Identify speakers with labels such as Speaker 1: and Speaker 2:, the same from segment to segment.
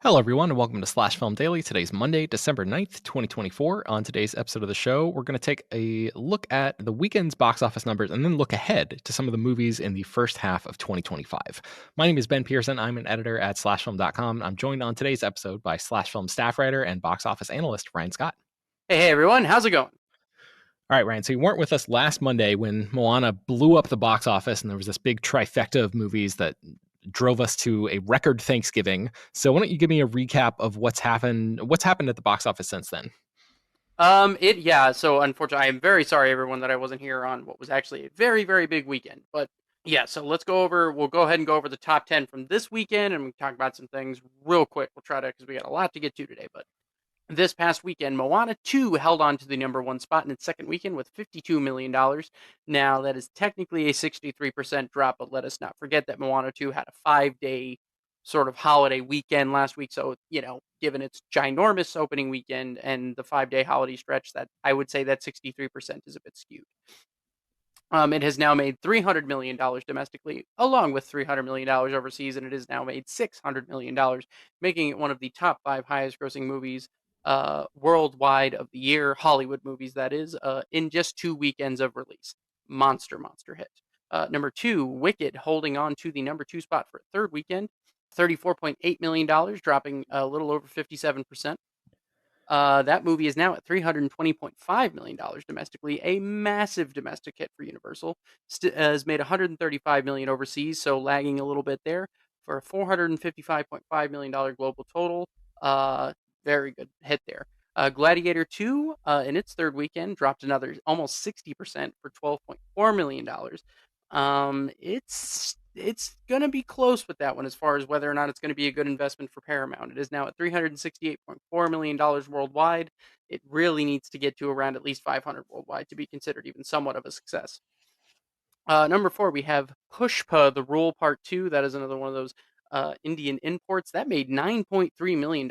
Speaker 1: Hello, everyone, and welcome to Slash Film Daily. Today's Monday, December 9th, 2024. On today's episode of the show, we're going to take a look at the weekend's box office numbers and then look ahead to some of the movies in the first half of 2025. My name is Ben Pearson. I'm an editor at slashfilm.com. I'm joined on today's episode by Slash Film staff writer and box office analyst Ryan Scott.
Speaker 2: Hey everyone, how's it going?
Speaker 1: All right, Ryan, so you weren't with us last Monday when Moana blew up the box office and there was this big trifecta of movies that drove us to a record Thanksgiving. So why don't you give me a recap of what's happened at the box office since then?
Speaker 2: So unfortunately I am very sorry everyone that I wasn't here on what was actually a very, very big weekend. But yeah, so we'll go ahead and go over the top 10 from this weekend and we can talk about some things real quick. We'll try to, because we got a lot to get to today, but this past weekend, Moana 2 held on to the number one spot in its second weekend with $52 million. Now, that is technically a 63% drop, but let us not forget that Moana 2 had a 5-day sort of holiday weekend last week. So, given its ginormous opening weekend and the 5-day holiday stretch, that I would say that 63% is a bit skewed. It has now made $300 million domestically, along with $300 million overseas, and it has now made $600 million, making it one of the top 5 highest grossing movies worldwide of the year, Hollywood movies that is, in just 2 weekends of release. Monster hit. Number 2, Wicked, holding on to the number 2 spot for a third weekend, $34.8 million, dropping a little over 57%. That movie is now at $320.5 million domestically, a massive domestic hit for Universal. Has made $135 million overseas, so lagging a little bit there for a $455.5 million global total. Very good hit there. Gladiator 2, in its third weekend, dropped another almost 60% for $12.4 million. It's going to be close with that one as far as whether or not it's going to be a good investment for Paramount. It is now at $368.4 million worldwide. It really needs to get to around at least 500 worldwide to be considered even somewhat of a success. Number 4, we have Pushpa, The Rule Part 2. That is another one of those Indian imports. That made $9.3 million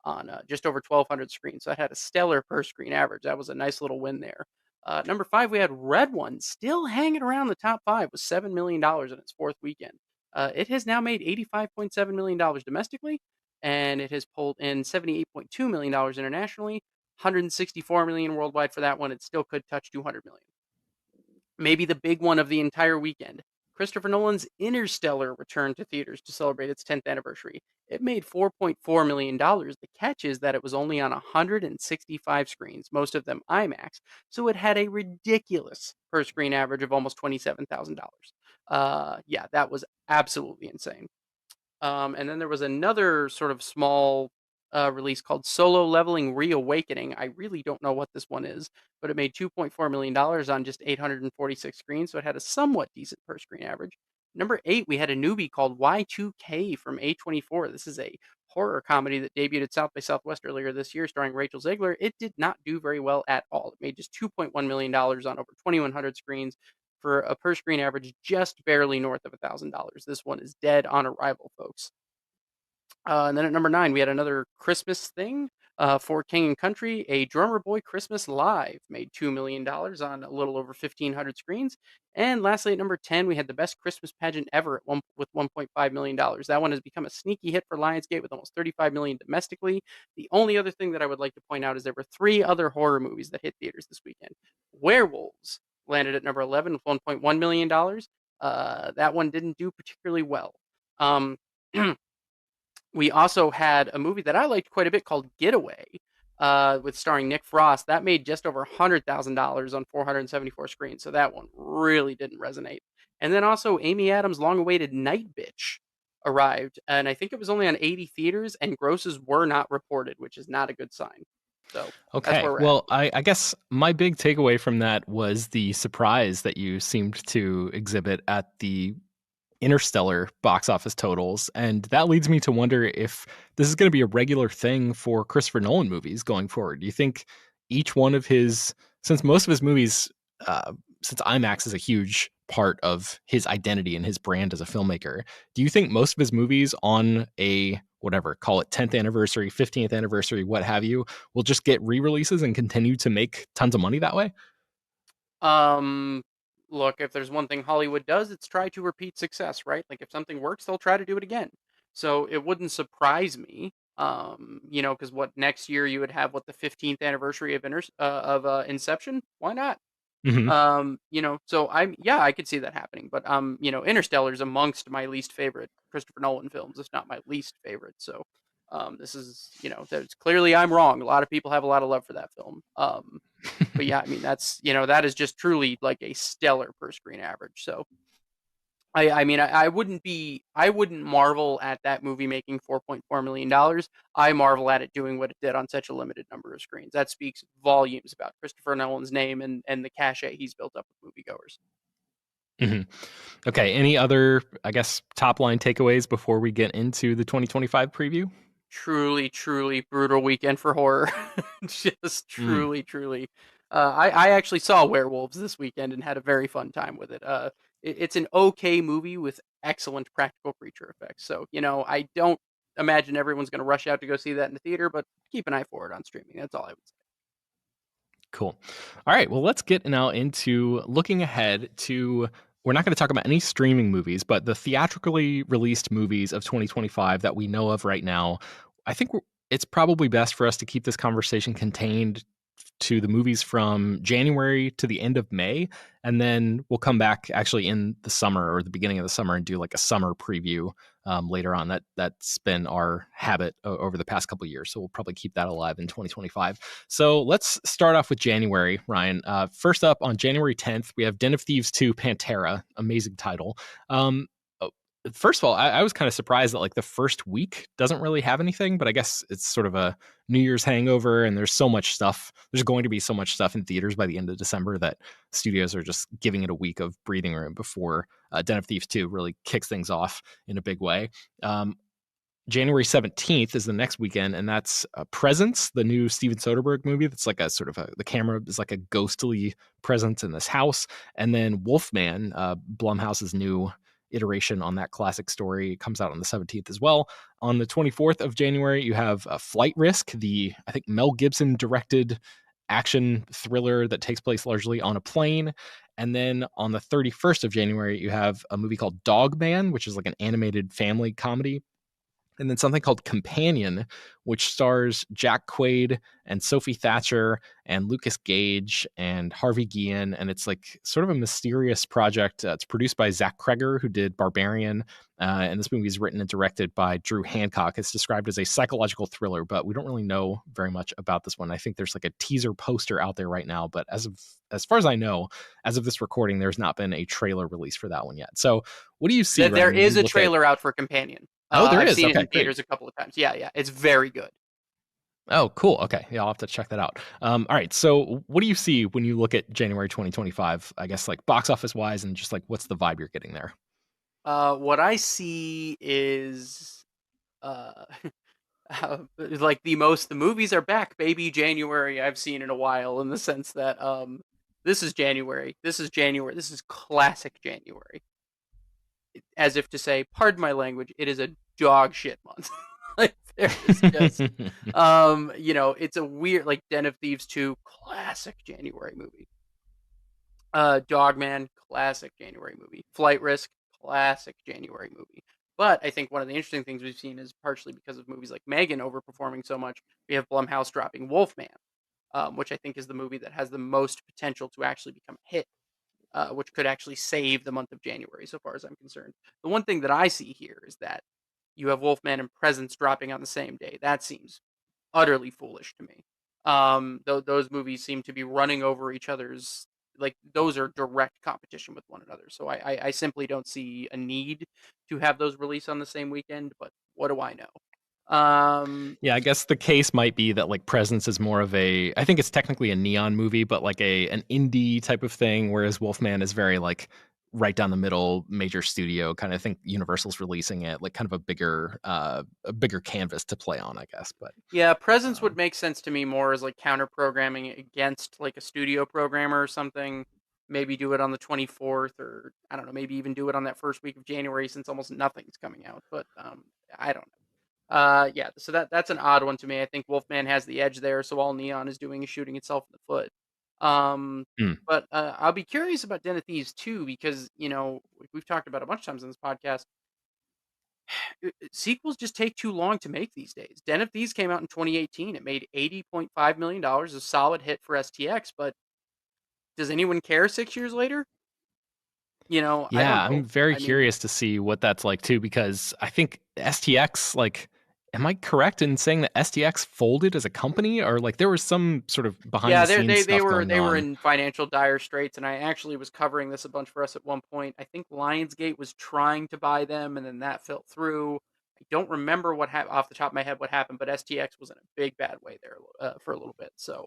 Speaker 2: on just over 1,200 screens. So that had a stellar per screen average. That was a nice little win there. Number 5, we had Red One, still hanging around the top 5 with $7 million in its fourth weekend. It has now made $85.7 million domestically, and it has pulled in $78.2 million internationally, $164 million worldwide for that one. It still could touch $200 million. Maybe the big one of the entire weekend. Christopher Nolan's Interstellar returned to theaters to celebrate its 10th anniversary. It made $4.4 million. The catch is that it was only on 165 screens, most of them IMAX, so it had a ridiculous per screen average of almost $27,000. Yeah, that was absolutely insane. And then there was another sort of small release called Solo Leveling Reawakening. I really don't know what this one is, but it made $2.4 million on just 846 screens, so it had a somewhat decent per screen average. Number 8, we had a newbie called Y2K from A24. This is a horror comedy that debuted at South by Southwest earlier this year, starring Rachel Zegler. It did not do very well at all. It made just $2.1 million on over 2,100 screens for a per screen average just barely north of $1,000. This one is dead on arrival, folks. And then at number 9, we had another Christmas thing for King and Country. A Drummer Boy Christmas Live made $2 million on a little over 1,500 screens. And lastly, at number 10, we had the best Christmas pageant ever with $1.5 million. That one has become a sneaky hit for Lionsgate with almost $35 million domestically. The only other thing that I would like to point out is there were 3 other horror movies that hit theaters this weekend. Werewolves landed at number 11 with $1.1 million. That one didn't do particularly well. We also had a movie that I liked quite a bit called Getaway, with starring Nick Frost. That made just over $100,000 on 474 screens, so that one really didn't resonate. And then also Amy Adams' long-awaited Night Bitch arrived, and I think it was only on 80 theaters, and grosses were not reported, which is not a good sign. So that's
Speaker 1: Okay.
Speaker 2: where we're at.
Speaker 1: Well, I guess my big takeaway from that was the surprise that you seemed to exhibit at the Interstellar box office totals. And that leads me to wonder if this is going to be a regular thing for Christopher Nolan movies going forward. Do you think each one of his, since most of his movies, since IMAX is a huge part of his identity and his brand as a filmmaker, do you think most of his movies on a whatever, call it 10th anniversary, 15th anniversary, what have you, will just get re-releases and continue to make tons of money that way?
Speaker 2: Um, Look, if there's one thing Hollywood does, it's try to repeat success, right? Like if something works, they'll try to do it again. So it wouldn't surprise me, because what next year you would have what the 15th anniversary of Inception? Why not?
Speaker 1: Hmm.
Speaker 2: So yeah, I could see that happening. But Interstellar is amongst my least favorite Christopher Nolan films. It's not my least favorite. So this is there's clearly I'm wrong. A lot of people have a lot of love for that film. But yeah, I mean that is just truly like a stellar per screen average. So I wouldn't marvel at that movie making $4.4 million. I marvel at it doing what it did on such a limited number of screens. That speaks volumes about Christopher Nolan's name and the cachet he's built up with moviegoers.
Speaker 1: Hmm. Okay. Any other, I guess, top line takeaways before we get into the 2025 preview?
Speaker 2: Truly, truly brutal weekend for horror. Just
Speaker 1: Mm.
Speaker 2: truly, truly. I actually saw Werewolves this weekend and had a very fun time with it. It's an okay movie with excellent practical creature effects. So I don't imagine everyone's going to rush out to go see that in the theater, but keep an eye for it on streaming. That's all I would say.
Speaker 1: Cool. All right. Well, let's get now into looking ahead to. We're not going to talk about any streaming movies, but the theatrically released movies of 2025 that we know of right now. I think it's probably best for us to keep this conversation contained to the movies from January to the end of May. And then we'll come back actually in the summer or the beginning of the summer and do like a summer preview later on. That's been our habit over the past couple of years. So we'll probably keep that alive in 2025. So let's start off with January, Ryan. First up on January 10th, we have Den of Thieves 2 Pantera, amazing title. Oh, First of all, I was kind of surprised that like the first week doesn't really have anything, but I guess it's sort of a New Year's hangover, and there's so much stuff. There's going to be so much stuff in theaters by the end of December that studios are just giving it a week of breathing room before Den of Thieves 2 really kicks things off in a big way. January 17th is the next weekend, and that's Presence, the new Steven Soderbergh movie. That's like a sort of the camera is like a ghostly presence in this house. And then Wolfman, Blumhouse's new iteration on that classic story, comes out on the 17th as well. On the 24th of January, you have Flight Risk, the, I think, Mel Gibson directed action thriller that takes place largely on a plane. And then on the 31st of January, you have a movie called Dog Man, which is like an animated family comedy, and then something called Companion, which stars Jack Quaid and Sophie Thatcher and Lucas Gage and Harvey Guillen. And it's like sort of a mysterious project. It's produced by Zach Kreger, who did Barbarian. And this movie is written and directed by Drew Hancock. It's described as a psychological thriller, but we don't really know very much about this one. I think there's like a teaser poster out there right now, but as far as I know, as of this recording, there's not been a trailer release for that one yet. So what do you see,
Speaker 2: There
Speaker 1: Ryan, when
Speaker 2: is
Speaker 1: you
Speaker 2: a
Speaker 1: look at.
Speaker 2: trailer out for Companion.
Speaker 1: Oh, there
Speaker 2: I've
Speaker 1: is.
Speaker 2: seen it
Speaker 1: Okay,
Speaker 2: in
Speaker 1: great.
Speaker 2: theaters a couple of times. Yeah, yeah, it's very good.
Speaker 1: Oh, cool. Okay. Yeah, I'll have to check that out. All right. So, what do you see when you look at January 2025? I guess, like box office wise, and just like what's the vibe you're getting there?
Speaker 2: What I see is uh, like the movies are back, baby. January I've seen in a while, in the sense that this is January. This is January. This is classic January. As if to say, pardon my language, it is a dog shit month. Like there's just it's a weird like Den of Thieves 2, classic January movie. Dogman, classic January movie. Flight Risk, classic January movie. But I think one of the interesting things we've seen is partially because of movies like Megan overperforming so much, we have Blumhouse dropping Wolfman, which I think is the movie that has the most potential to actually become a hit, which could actually save the month of January, so far as I'm concerned. The one thing that I see here is that you have Wolfman and Presence dropping on the same day. That seems utterly foolish to me. Those movies seem to be running over each other's, like those are direct competition with one another. So I simply don't see a need to have those release on the same weekend. But what do I know?
Speaker 1: Yeah, I guess the case might be that like Presence is more of a. I think it's technically a neon movie, but like an indie type of thing, whereas Wolfman is very like right down the middle, major studio kind of. I think Universal's releasing it like kind of a bigger canvas to play on, I guess. But
Speaker 2: Yeah, Presence would
Speaker 1: um,
Speaker 2: make sense to me more as like counter programming against like a studio programmer or something. Maybe do it on the 24th, or I don't know, maybe even do it on that first week of January, since almost nothing's coming out. But I don't know. Yeah, so that's an odd one to me. I think Wolfman has the edge there, so all Neon is doing is shooting itself in the foot. Um,
Speaker 1: hmm.
Speaker 2: but I'll be curious about Den of Thieves too, because we've talked about it a bunch of times on this podcast. sequels just take too long to make these days. Den of Thieves came out in 2018. It made $80.5 million, a solid hit for STX. But does anyone care 6 years later? I don't
Speaker 1: Yeah, I'm
Speaker 2: know.
Speaker 1: very
Speaker 2: I mean,
Speaker 1: curious to see what that's like too, because I think STX, like, am I correct in saying that STX folded as a company, or like there was some sort of behind
Speaker 2: yeah,
Speaker 1: the
Speaker 2: they
Speaker 1: scenes
Speaker 2: they they
Speaker 1: stuff
Speaker 2: were
Speaker 1: going
Speaker 2: they were
Speaker 1: on?
Speaker 2: in financial dire straits, and I actually was covering this a bunch for us at one point. I think Lionsgate was trying to buy them, and then that fell through. I don't remember off the top of my head what happened, but STX was in a big bad way there for a little bit. So,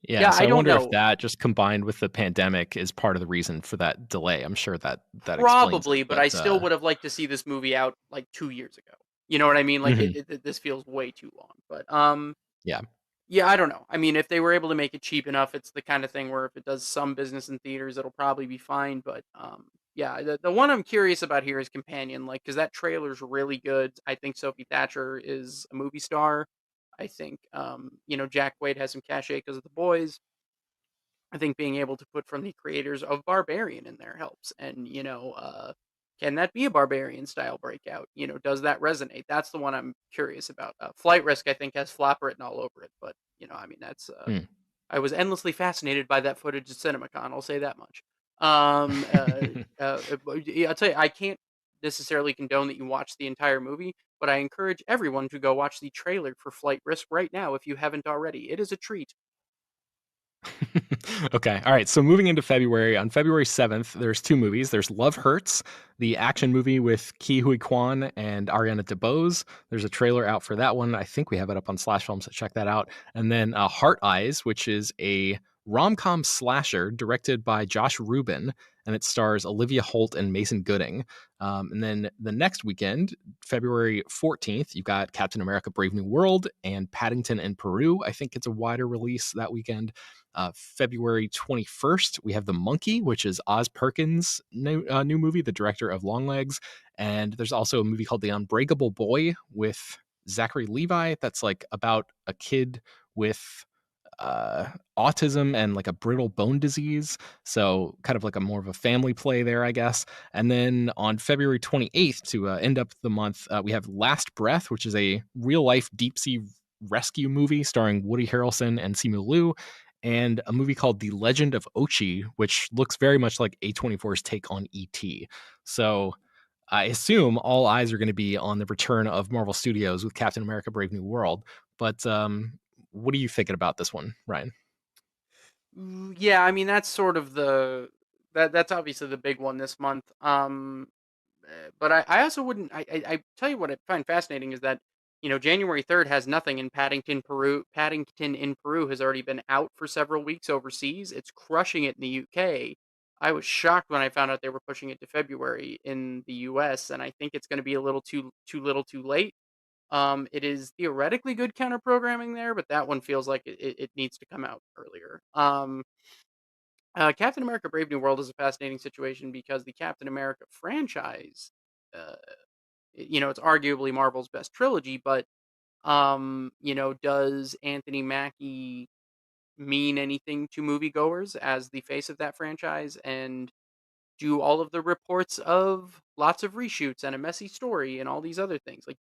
Speaker 1: Yeah,
Speaker 2: yeah,
Speaker 1: so
Speaker 2: I
Speaker 1: I
Speaker 2: don't
Speaker 1: wonder if
Speaker 2: know.
Speaker 1: that just combined with the pandemic is part of the reason for that delay. I'm sure that that explains it,
Speaker 2: Probably, but I
Speaker 1: but
Speaker 2: still would have liked to see this movie out like 2 years ago. You know what I mean? Like
Speaker 1: mhm,
Speaker 2: this feels way too long. But
Speaker 1: yeah.
Speaker 2: yeah, I don't know. I mean, if they were able to make it cheap enough, it's the kind of thing where if it does some business in theaters, it'll probably be fine. But yeah, the one I'm curious about here is Companion, like because that trailer's really good. I think Sophie Thatcher is a movie star. I think Jack Quaid has some cachet because of The Boys. I think being able to put from the creators of Barbarian in there helps. And, can that be a Barbarian style breakout? Does that resonate? That's the one I'm curious about. Flight Risk, I think, has flop written all over it. But, I mean,
Speaker 1: Mm.
Speaker 2: I was endlessly fascinated by that footage at CinemaCon. I'll say that much. Um, uh, yeah, I'll tell you, I can't necessarily condone that you watch the entire movie, but I encourage everyone to go watch the trailer for Flight Risk right now if you haven't already. It is a treat.
Speaker 1: Okay. All right. So moving into February, on February 7th, there's two movies. There's Love Hurts, the action movie with Ke Huy Quan and Ariana Debose. There's a trailer out for that one. I think we have it up on Slash Film, so check that out. And then Heart Eyes, which is a rom-com slasher directed by Josh Ruben, and it stars Olivia Holt and Mason Gooding. And then the next weekend, February 14th, you've got Captain America Brave New World and Paddington in Peru. I think it's a wider release that weekend. February 21st, we have The Monkey, which is Oz Perkins' new movie, the director of Longlegs. And there's also a movie called The Unbreakable Boy with Zachary Levi. That's like about a kid with autism and like a brittle bone disease. So kind of like a more of a family play there, I guess. And then on February 28th, to end up the month, we have Last Breath, which is a real life deep sea rescue movie starring Woody Harrelson and Simu Liu, and a movie called The Legend of Ochi, which looks very much like A24's take on E.T. So I assume all eyes are going to be on the return of Marvel Studios with Captain America Brave New World. But what are you thinking about this one, Ryan?
Speaker 2: Yeah, I mean that's sort of that's obviously the big one this month. But I also wouldn't. I tell you what I find fascinating is that January 3rd has nothing in Paddington, Peru. Paddington in Peru has already been out for several weeks overseas. It's crushing it in the UK. I was shocked when I found out they were pushing it to February in the US, and I think it's going to be a little too little, too late. It is theoretically good counter programming there, but that one feels like it needs to come out earlier. Captain America: Brave New World is a fascinating situation because the Captain America franchise, uh, it's arguably Marvel's best trilogy, but does Anthony Mackie mean anything to moviegoers as the face of that franchise? And do all of the reports of lots of reshoots and a messy story and all these other things like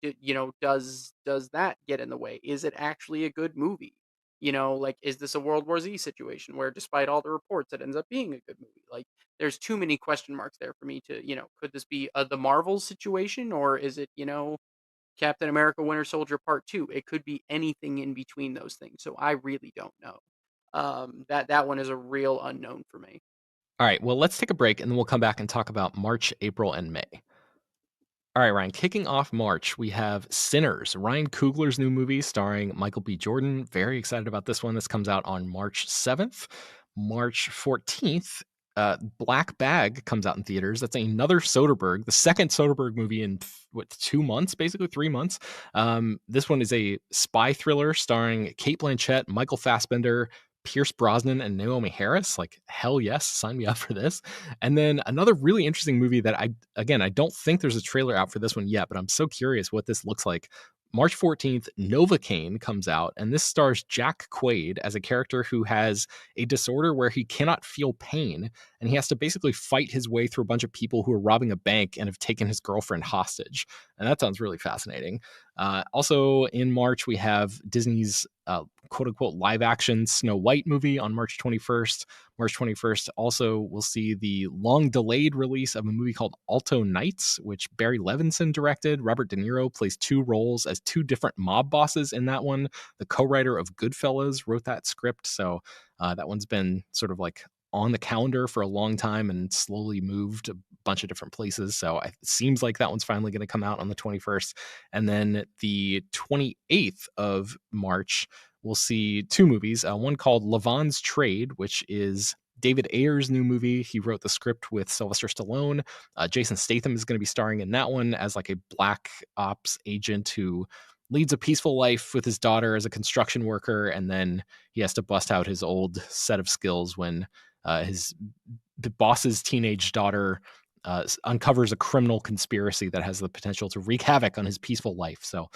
Speaker 2: does that get in the way? Is it actually a good movie? Like, is this a World War Z situation where despite all the reports it ends up being a good movie? Like, there's too many question marks there for me to, could this be the Marvel situation, or is it, Captain America Winter Soldier Part 2? It could be anything in between those things, so I really don't know. That one is a real unknown for me.
Speaker 1: All right, well, let's take a break and then we'll come back and talk about March, April, and May. All right, Ryan, kicking off March, we have Sinners, Ryan Coogler's new movie starring Michael B. Jordan. Very excited about this one. This comes out on March 7th. March 14th, Black Bag comes out in theaters. That's another Soderbergh, the second Soderbergh movie in 2 months, basically 3 months. This one is a spy thriller starring Kate Blanchett, Michael Fassbender, Pierce Brosnan, and Naomi Harris. Like, hell yes, sign me up for this. And then another really interesting movie that I don't think there's a trailer out for this one yet, but I'm so curious what this looks like. March 14th, Novocaine comes out, and this stars Jack Quaid as a character who has a disorder where he cannot feel pain, and he has to basically fight his way through a bunch of people who are robbing a bank and have taken his girlfriend hostage. And that sounds really fascinating. Also in March, we have Disney's quote unquote live action Snow White movie on March 21st. March 21st, also, we'll see the long delayed release of a movie called Alto Nights, which Barry Levinson directed. Robert De Niro plays two roles as two different mob bosses in that one. The co writer of Goodfellas wrote that script. So that one's been sort of like on the calendar for a long time and slowly moved a bunch of different places. So it seems like that one's finally going to come out on the 21st. And then the 28th of March, we'll see two movies. One called Levon's Trade, which is David Ayer's new movie. He wrote the script with Sylvester Stallone. Jason Statham is going to be starring in that one as like a black ops agent who leads a peaceful life with his daughter as a construction worker, and then he has to bust out his old set of skills when his boss's teenage daughter uncovers a criminal conspiracy that has the potential to wreak havoc on his peaceful life. So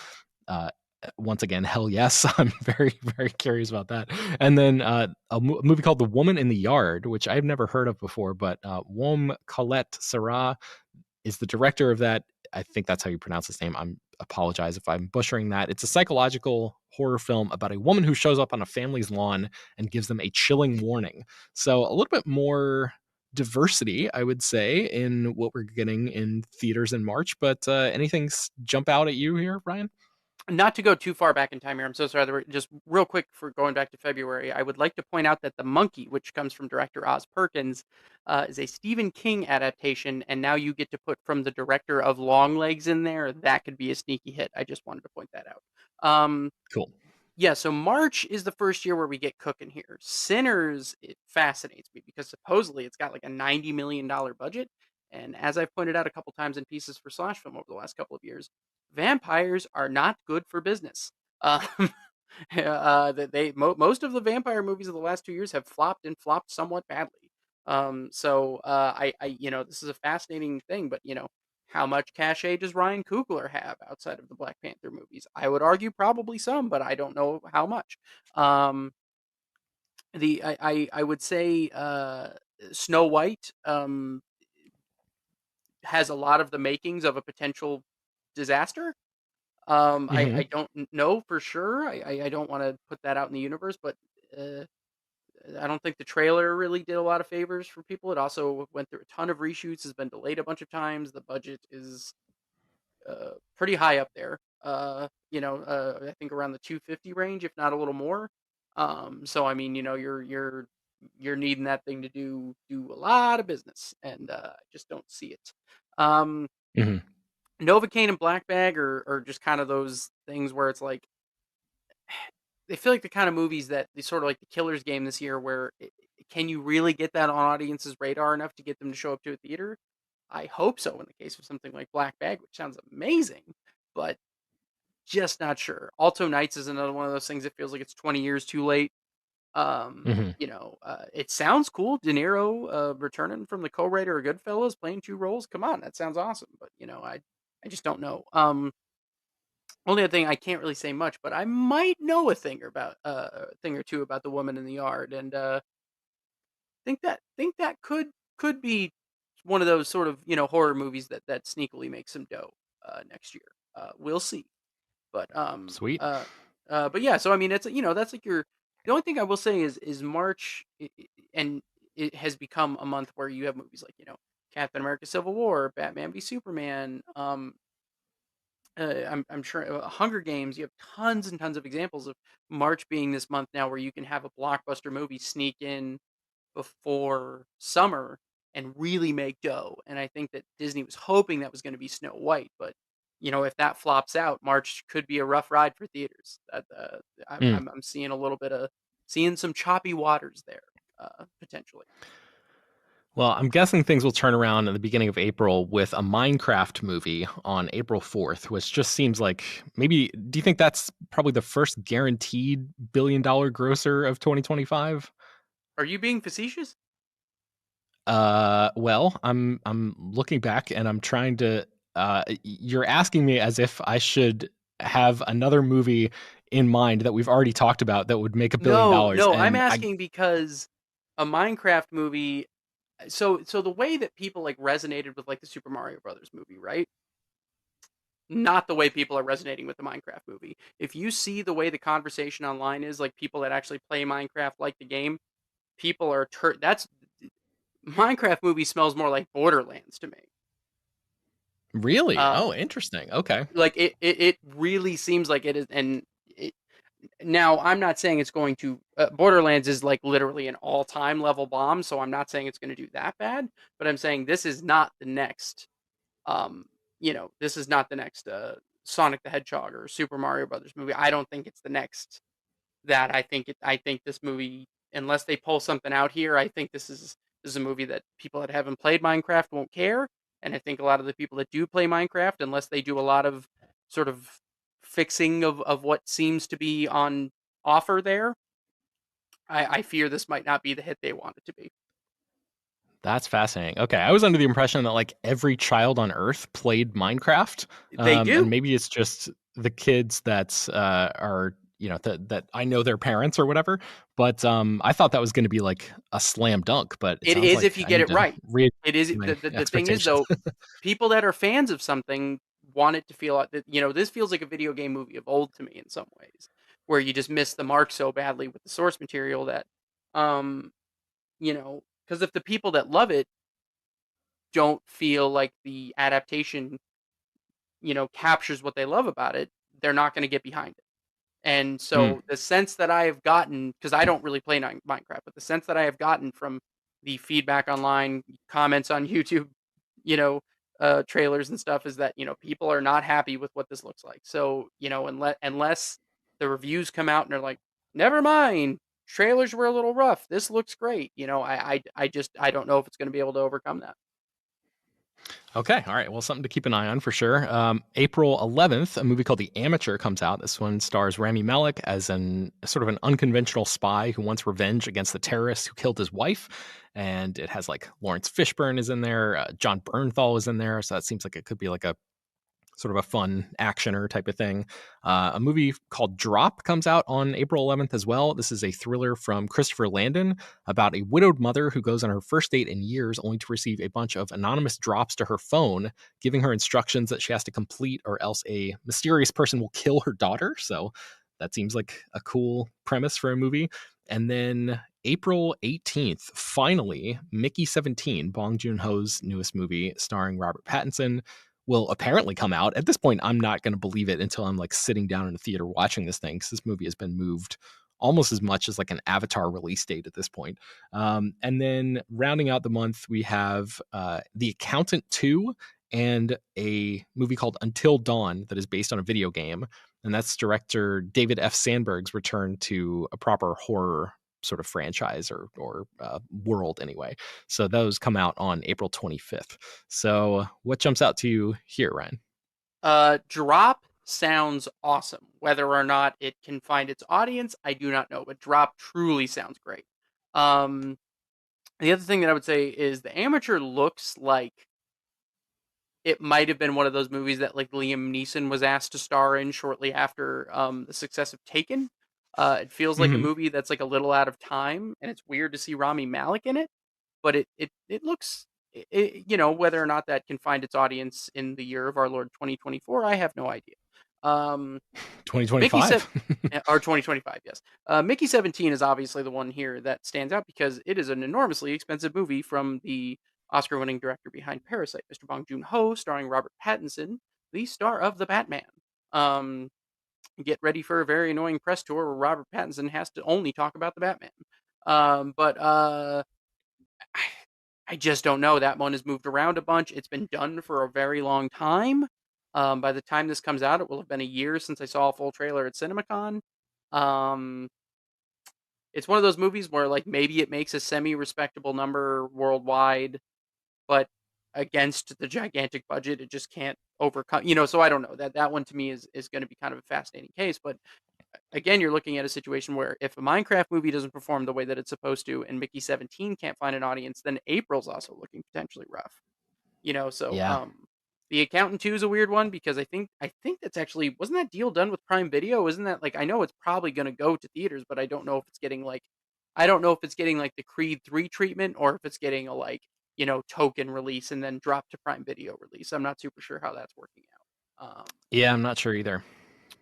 Speaker 1: once again, hell yes. I'm very, very curious about that. And then a movie called The Woman in the Yard, which I've never heard of before, but Wom Colette Sarah is the director of that. I think that's how you pronounce his name. I apologize if I'm butchering that. It's a psychological horror film about a woman who shows up on a family's lawn and gives them a chilling warning. So a little bit more diversity, I would say, in what we're getting in theaters in March. But anything jump out at you here, Ryan?
Speaker 2: Not to go too far back in time here, I'm so sorry. Just real quick for going back to February, I would like to point out that The Monkey, which comes from director Oz Perkins, is a Stephen King adaptation, and now you get to put from the director of Longlegs in there. That could be a sneaky hit. I just wanted to point that out.
Speaker 1: Cool.
Speaker 2: Yeah, so March is the first year where we get cooking here. Sinners, it fascinates me because supposedly it's got like a $90 million budget. And as I've pointed out a couple times in pieces for Slash Film over the last couple of years, vampires are not good for business. Um, most of the vampire movies of the last 2 years have flopped and flopped somewhat badly. This is a fascinating thing, but how much cachet does Ryan Coogler have outside of the Black Panther movies? I would argue probably some, but I don't know how much. I would say Snow White has a lot of the makings of a potential disaster. I don't know for sure. I don't want to put that out in the universe, but I don't think the trailer really did a lot of favors for people. It also went through a ton of reshoots, has been delayed a bunch of times. The budget is pretty high up there. I think around the 250 range, if not a little more. So I mean, you're needing that thing to do a lot of business, and I just don't see it.
Speaker 1: Mm-hmm.
Speaker 2: Novocaine and Black Bag are just kind of those things where it's like they feel like the kind of movies that they sort of like the Killer's Game this year, where can you really get that on audience's radar enough to get them to show up to a theater? I hope so in the case of something like Black Bag, which sounds amazing, but just not sure. Alto Nights is another one of those things that feels like it's 20 years too late.
Speaker 1: Mm-hmm.
Speaker 2: It sounds cool. De Niro returning from the co-writer of Goodfellas, playing two roles. Come on, that sounds awesome. But I just don't know. Only other thing, I can't really say much, but I might know a thing or two about The Woman in the Yard, and think that could be one of those sort of horror movies that sneakily makes some dough next year. We'll see. But
Speaker 1: Sweet.
Speaker 2: but yeah, so I mean, it's that's like your. The only thing I will say is March, and it has become a month where you have movies like Captain America: Civil War, Batman v Superman. I'm sure Hunger Games. You have tons and tons of examples of March being this month now where you can have a blockbuster movie sneak in before summer and really make dough. And I think that Disney was hoping that was going to be Snow White, but if that flops out, March could be a rough ride for theaters.
Speaker 1: Mm.
Speaker 2: I'm seeing a little bit of seeing some choppy waters there, potentially.
Speaker 1: Well, I'm guessing things will turn around in the beginning of April with a Minecraft movie on April 4th, which just seems like maybe. Do you think that's probably the first guaranteed billion-dollar grosser of 2025?
Speaker 2: Are you being facetious?
Speaker 1: Well, I'm looking back and I'm trying to. You're asking me as if I should have another movie in mind that we've already talked about that would make $1 billion,
Speaker 2: No, no, I'm
Speaker 1: and I
Speaker 2: asking because a Minecraft movie. So the way that people like resonated with like the Super Mario Brothers movie, right? Not the way people are resonating with the Minecraft movie. If you see the way the conversation online is, like people that actually play Minecraft like the game, people are that's Minecraft movie smells more like Borderlands to me.
Speaker 1: really, oh,
Speaker 2: Um,
Speaker 1: interesting. Okay.
Speaker 2: like it really seems like it is, and it, now I'm not saying it's going to. Borderlands is like literally an all-time level bomb, so I'm not saying it's going to do that bad. But I'm saying this is not the next. Um, this is not the next Sonic the Hedgehog or Super Mario Brothers movie. I don't think it's the next that. I think this movie, unless they pull something out here, I think this is a movie that people that haven't played Minecraft won't care, and I think a lot of the people that do play Minecraft, unless they do a lot of sort of fixing of what seems to be on offer there, I fear this might not be the hit they want it to be.
Speaker 1: That's fascinating. Okay, I was under the impression that like every child on Earth played Minecraft,
Speaker 2: They
Speaker 1: and
Speaker 2: do.
Speaker 1: maybe it's just the kids that are that I know their parents or whatever. But I thought that was going to be like a slam dunk. But it
Speaker 2: It
Speaker 1: sounds
Speaker 2: is if
Speaker 1: like
Speaker 2: you
Speaker 1: I
Speaker 2: get
Speaker 1: need
Speaker 2: it
Speaker 1: to
Speaker 2: right.
Speaker 1: read
Speaker 2: It is
Speaker 1: my
Speaker 2: the thing is
Speaker 1: expectations.
Speaker 2: though, people that are fans of something want it to feel like that. This feels like a video game movie of old to me in some ways, where you just miss the mark so badly with the source material that, um, because if the people that love it don't feel like the adaptation, captures what they love about it, they're not going to get behind it. And
Speaker 1: Hmm.
Speaker 2: so the sense that I have gotten, because I don't really play Minecraft, but the sense that I have gotten from the feedback online, comments on YouTube, you know, trailers and stuff is that, people are not happy with what this looks like. So, unless the reviews come out and they're like, never mind, trailers were a little rough. This looks great. I don't know if it's going to be able to overcome that.
Speaker 1: Okay, all right. Well, something to keep an eye on for sure. April 11th, a movie called The Amateur comes out. This one stars Rami Malek as an sort of an unconventional spy who wants revenge against the terrorists who killed his wife. And it has like Lawrence Fishburne is in there, John Bernthal is in there. So that seems like it could be like a sort of a fun actioner type of thing. A movie called Drop comes out on April 11th as well. This is a thriller from Christopher Landon about a widowed mother who goes on her first date in years only to receive a bunch of anonymous drops to her phone, giving her instructions that she has to complete or else a mysterious person will kill her daughter. So that seems like a cool premise for a movie. And then April 18th, finally, Mickey 17, Bong Joon Ho's newest movie starring Robert Pattinson, will apparently come out. At this point, I'm not going to believe it until I'm like sitting down in a theater watching this thing because this movie has been moved almost as much as like an Avatar release date at this point. And then rounding out the month, we have The Accountant 2 and a movie called Until Dawn that is based on a video game. And that's director David F. Sandberg's return to a proper horror sort of franchise or world anyway. So those come out on April 25th. So what jumps out to you here, Ryan?
Speaker 2: Drop sounds awesome. Whether or not it can find its audience, I do not know, but Drop truly sounds great. Um, the other thing that I would say is The Amateur looks like it might have been one of those movies that like Liam Neeson was asked to star in shortly after the success of Taken. It feels like a
Speaker 1: Mm-hmm.
Speaker 2: movie that's like a little out of time, and it's weird to see Rami Malek in it, but it looks, whether or not that can find its audience in the year of our Lord 2024, I have no idea. Um, Mickey said,
Speaker 1: 2025.
Speaker 2: or 2025, yes. Mickey 17 is obviously the one here that stands out because it is an enormously expensive movie from the Oscar-winning director behind Parasite, Mr. Bong Joon-ho, starring Robert Pattinson, the star of The Batman. Um, get ready for a very annoying press tour where Robert Pattinson has to only talk about The Batman. But I, I just don't know. That one has moved around a bunch. It's been done for a very long time. By the time this comes out, it will have been a year since I saw a full trailer at CinemaCon. Um, it's one of those movies where like maybe it makes a semi-respectable number worldwide, but against the gigantic budget, it just can't overcome. So I don't know. That one to me is going to be kind of a fascinating case. But again, you're looking at a situation where if a Minecraft movie doesn't perform the way that it's supposed to, and Mickey 17 can't find an audience, then April's also looking potentially rough. So
Speaker 1: Yeah.
Speaker 2: The Accountant 2 is a weird one because I think that's actually, wasn't that deal done with Prime Video? Isn't that like, I know it's probably going to go to theaters, but I don't know if it's getting like, I don't know if it's getting like the Creed 3 treatment or if it's getting a like, token release and then drop to Prime Video release. I'm not super sure how that's working out.
Speaker 1: Yeah, I'm not sure either.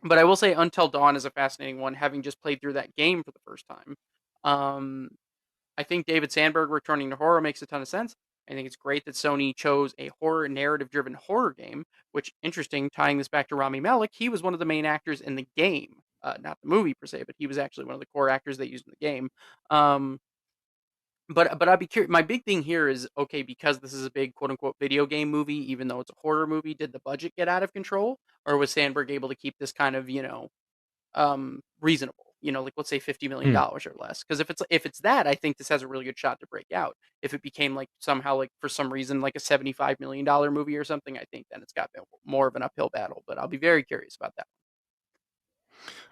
Speaker 2: But I will say Until Dawn is a fascinating one, having just played through that game for the first time. Um, I think David Sandberg returning to horror makes a ton of sense. I think it's great that Sony chose a horror narrative driven horror game, which, interesting, tying this back to Rami Malek, he was one of the main actors in the game. Not the movie per se, but he was actually one of the core actors they used in the game. Um, but I'd be curious. My big thing here is, okay, because this is a big quote unquote video game movie, even though it's a horror movie, did the budget get out of control, or was Sandberg able to keep this kind of reasonable? Like, let's say
Speaker 1: Hmm.
Speaker 2: $50 million or less. Because if it's that, I think this has a really good shot to break out. If it became like somehow, like, for some reason, like a $75 million movie or something, I think then it's got more of an uphill battle. But I'll be very curious about that.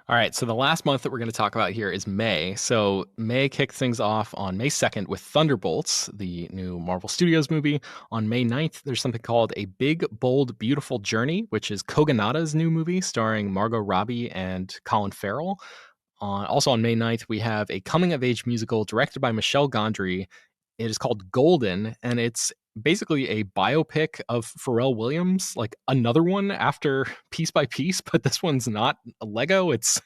Speaker 1: All right, so the last month that we're going to talk about here is May. So May kicked things off on May 2nd with Thunderbolts, the new Marvel Studios movie. On May 9th, there's something called A Big, Bold, Beautiful Journey, which is Kogonada's new movie starring Margot Robbie and Colin Farrell. Also on May 9th, we have a coming of age musical directed by Michelle Gondry. It is called Golden, and it's basically a biopic of Pharrell Williams, like another one after Piece by Piece, but this one's not a Lego, it's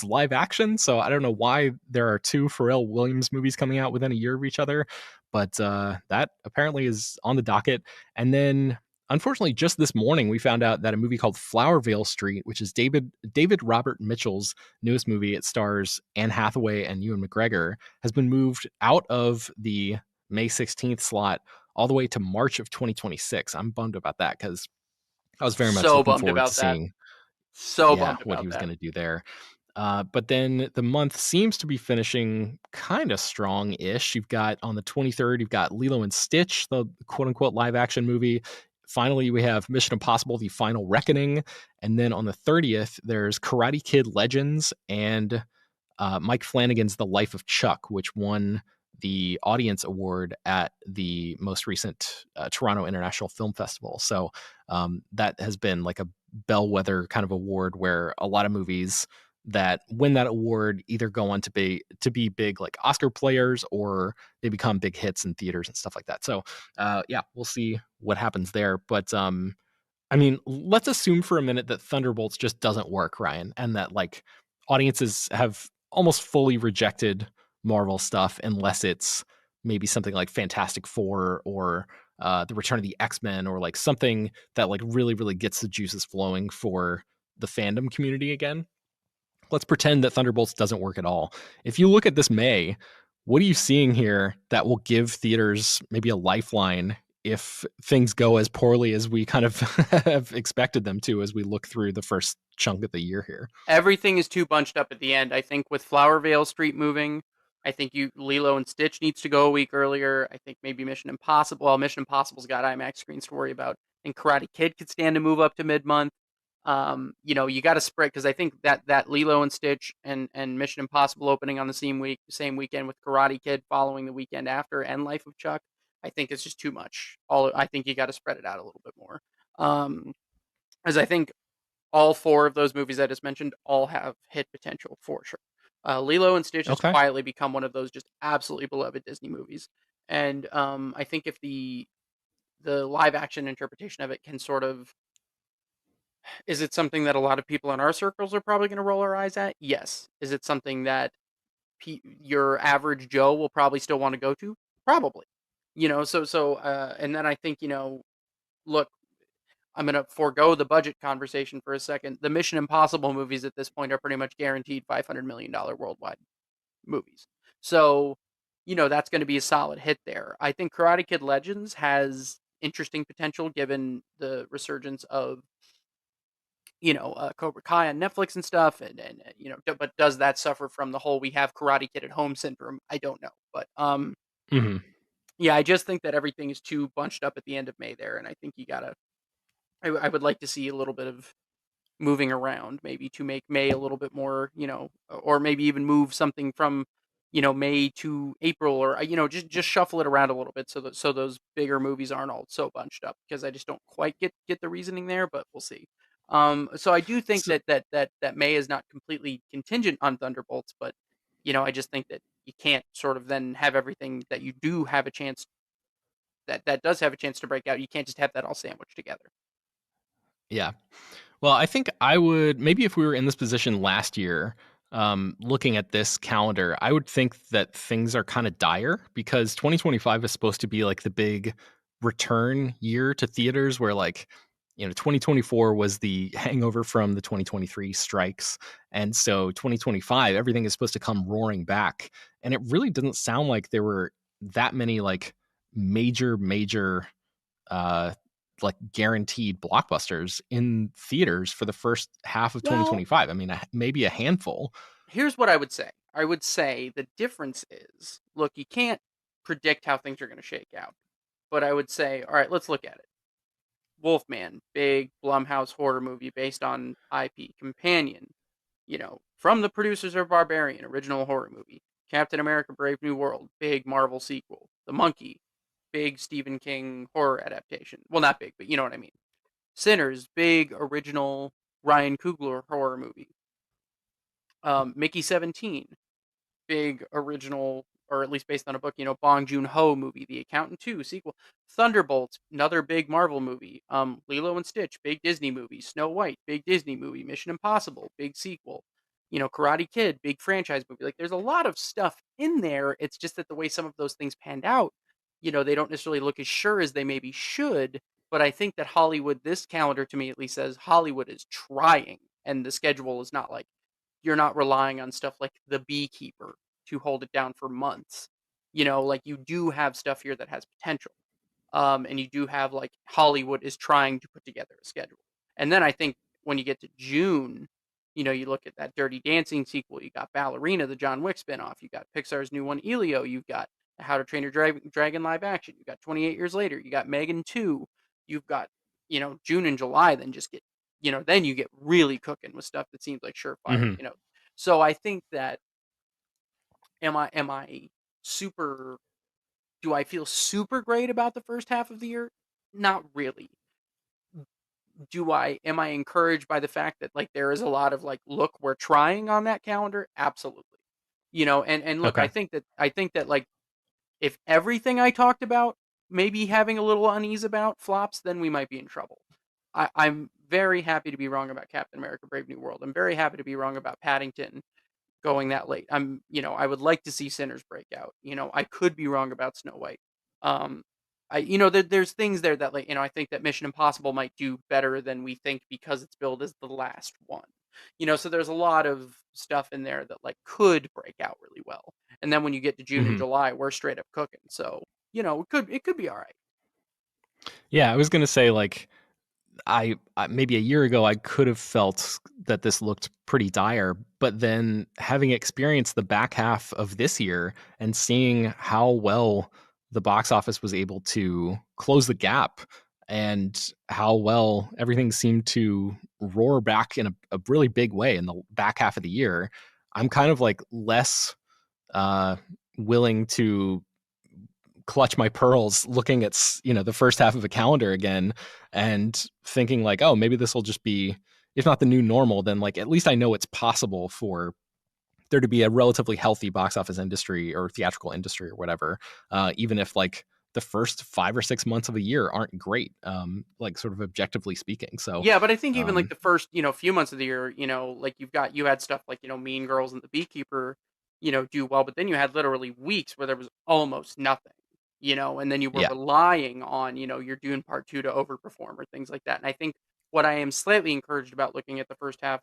Speaker 1: live action. So I don't know why there are two Pharrell Williams movies coming out within a year of each other, but that apparently is on the docket. And then unfortunately, just this morning we found out that a movie called Flowervale Street, which is David Robert Mitchell's newest movie, it stars Anne Hathaway and Ewan McGregor, has been moved out of the May 16th slot all the way to March of 2026. I'm bummed about that because I was very much
Speaker 2: So
Speaker 1: looking
Speaker 2: bummed
Speaker 1: forward to
Speaker 2: about that.
Speaker 1: seeing,
Speaker 2: So
Speaker 1: yeah,
Speaker 2: bummed
Speaker 1: what he
Speaker 2: about
Speaker 1: was
Speaker 2: that.
Speaker 1: going to do there. But then the month seems to be finishing kind of strong ish. You've got on the 23rd, you've got Lilo and Stitch, the quote unquote live action movie. Finally, we have Mission Impossible, The Final Reckoning. And then on the 30th, there's Karate Kid Legends and Mike Flanagan's The Life of Chuck, which won the audience award at the most recent Toronto International Film Festival. So that has been like a bellwether kind of award where a lot of movies that win that award either go on to be big like Oscar players or they become big hits in theaters and stuff like that. So yeah, we'll see what happens there. But I mean, let's assume for a minute that Thunderbolts just doesn't work, Ryan, and that like audiences have almost fully rejected Marvel stuff unless it's maybe something like Fantastic Four or the Return of the X-Men or like something that like really, really gets the juices flowing for the fandom community again. Let's pretend that Thunderbolts doesn't work at all. If you look at this May, what are you seeing here that will give theaters maybe a lifeline if things go as poorly as we kind of have expected them to as we look through the first chunk of the year here?
Speaker 2: Everything is too bunched up at the end. I think with Flowervale Street moving, I think you Lilo and Stitch needs to go a week earlier. I think maybe Mission Impossible. Well, Mission Impossible's got IMAX screens to worry about, and Karate Kid could stand to move up to mid month. You got to spread, because I think that Lilo and Stitch and Mission Impossible opening on the same weekend with Karate Kid following the weekend after, and Life of Chuck, I think it's just too much. I think you got to spread it out a little bit more. Um, as I think all four of those movies I just mentioned all have hit potential for sure. Lilo and Stitch has
Speaker 1: Okay.
Speaker 2: quietly become one of those just absolutely beloved Disney movies, and I think if the live action interpretation of it can sort of, is it something that a lot of people in our circles are probably going to roll our eyes at? Yes. Is it something that your average Joe will probably still want to go to? Probably. And then I think, look, I'm going to forego the budget conversation for a second. The Mission Impossible movies at this point are pretty much guaranteed $500 million worldwide movies. So, that's going to be a solid hit there. I think Karate Kid Legends has interesting potential given the resurgence of, Cobra Kai on Netflix and stuff. But does that suffer from the whole we have Karate Kid at home syndrome? I don't know. But
Speaker 1: Hmm.
Speaker 2: yeah, I just think that everything is too bunched up at the end of May there. And I think I would like to see a little bit of moving around maybe to make May a little bit more, or maybe even move something from May to April, or just shuffle it around a little bit, so those bigger movies aren't all so bunched up, because I just don't quite get the reasoning there, but we'll see. So I do think
Speaker 1: So,
Speaker 2: that May is not completely contingent on Thunderbolts, but I just think that you can't sort of then have everything that you do have a chance that does have a chance to break out. You can't just have that all sandwiched together.
Speaker 1: yeah. Well, I think I would maybe if we were in this position last year, looking at this calendar, I would think that things are kind of dire because 2025 is supposed to be like the big return year to theaters where 2024 was the hangover from the 2023 strikes. And so 2025, everything is supposed to come roaring back. And it really doesn't sound like there were that many like major uh, like guaranteed blockbusters in theaters for the first half of
Speaker 2: Well,
Speaker 1: 2025. I mean, maybe a handful.
Speaker 2: here's what I would say. I would say the difference is, look, you can't predict how things are going to shake out, but I would say, all right, let's look at it. Wolfman, big Blumhouse horror movie based on IP. Companion, from the producers of Barbarian, original horror movie. Captain America: Brave New World, big Marvel sequel. The Monkey, big Stephen King horror adaptation. Well, not big, but you know what I mean. Sinners, big original Ryan Coogler horror movie. Mickey 17, big original, or at least based on a book, Bong Joon-ho movie. The Accountant 2 sequel. Thunderbolts, another big Marvel movie. Lilo and Stitch, big Disney movie. Snow White, big Disney movie. Mission Impossible, big sequel. Karate Kid, big franchise movie. Like, there's a lot of stuff in there. It's just that the way some of those things panned out, they don't necessarily look as sure as they maybe should. But I think that Hollywood, this calendar to me at least says Hollywood is trying, and the schedule is not like, you're not relying on stuff like The Beekeeper to hold it down for months. Like, you do have stuff here that has potential. And you do have, like, Hollywood is trying to put together a schedule. And then I think when you get to June, you look at that Dirty Dancing sequel, you got Ballerina, the John Wick spinoff, you got Pixar's new one, Elio, you've got How to Train Your Dragon live action, you got 28 Years Later, you got Megan 2, you've got, June and July, then just get, then you get really cooking with stuff that seems like surefire,
Speaker 1: Hmm.
Speaker 2: So I think that, am I super do I feel super great about the first half of the year? Not really. Do I am I encouraged by the fact that, like, there is a lot of, like, look, we're trying on that calendar? Absolutely. And look,
Speaker 1: Okay.
Speaker 2: I think that, like, if everything I talked about maybe having a little unease about flops, then we might be in trouble. I'm very happy to be wrong about Captain America: Brave New World. I'm very happy to be wrong about Paddington going that late. I would like to see Sinners break out. I could be wrong about Snow White. Um, there's things there that, like, I think that Mission Impossible might do better than we think because it's billed as the last one. So there's a lot of stuff in there that, like, could break out really well. And then when you get to June and
Speaker 1: Hmm.
Speaker 2: July, we're straight up cooking. So, it could be all right.
Speaker 1: Yeah, I was gonna say like maybe a year ago I could have felt that this looked pretty dire, but then having experienced the back half of this year and seeing how well the box office was able to close the gap and how well everything seemed to roar back in a really big way in the back half of the year, I'm kind of like less uh, willing to clutch my pearls looking at the first half of a calendar again and thinking like, oh, maybe this will just be, if not the new normal, then like at least I know it's possible for there to be a relatively healthy box office industry or theatrical industry or whatever, even if like the first 5 or 6 months of a year aren't great, like sort of objectively speaking. So
Speaker 2: Yeah, but I think even, like,
Speaker 1: um
Speaker 2: the first, few months of the year, like, you had stuff like, Mean Girls and The Beekeeper, do well, but then you had literally weeks where there was almost nothing, and then you were
Speaker 1: yeah.
Speaker 2: relying on, your Dune Part 2 to overperform or things like that. And I think what I am slightly encouraged about looking at the first half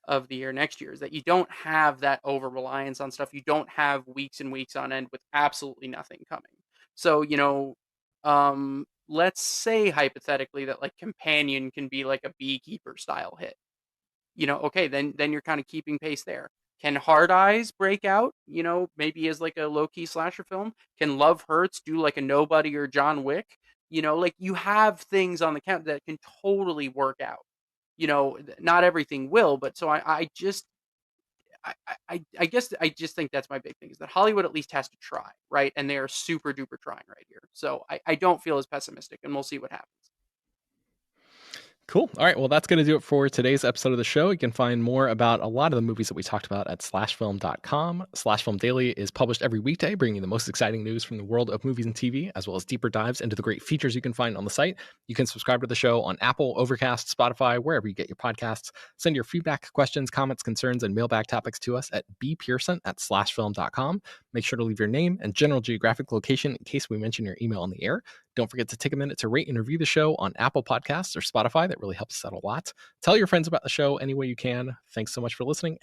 Speaker 2: of the year next year is that you don't have that over reliance on stuff. You don't have weeks and weeks on end with absolutely nothing coming. So, let's say hypothetically that, like, Companion can be like a Beekeeper style hit. Okay, then you're kind of keeping pace there. Can Hard Eyes break out? Maybe as like a low key slasher film. Can Love Hurts do like a Nobody or John Wick? Like, you have things on the count that can totally work out. Not everything will, but so I just I guess I just think that's my big thing, is that Hollywood at least has to try, right? And they are super duper trying right here. So I don't feel as pessimistic, and we'll see what happens.
Speaker 1: Cool. All right. Well, that's going to do it for today's episode of the show. You can find more about a lot of the movies that we talked about at slashfilm.com. Slash Film Daily is published every weekday, bringing you the most exciting news from the world of movies and TV, as well as deeper dives into the great features you can find on the site. You can subscribe to the show on Apple, Overcast, Spotify, wherever you get your podcasts. Send your feedback, questions, comments, concerns, and mailbag topics to us at bpearson@slashfilm.com. Make sure to leave your name and general geographic location in case we mention your email on the air. Don't forget to take a minute to rate and review the show on Apple Podcasts or Spotify. That really helps us out a lot. Tell your friends about the show any way you can. Thanks so much for listening, and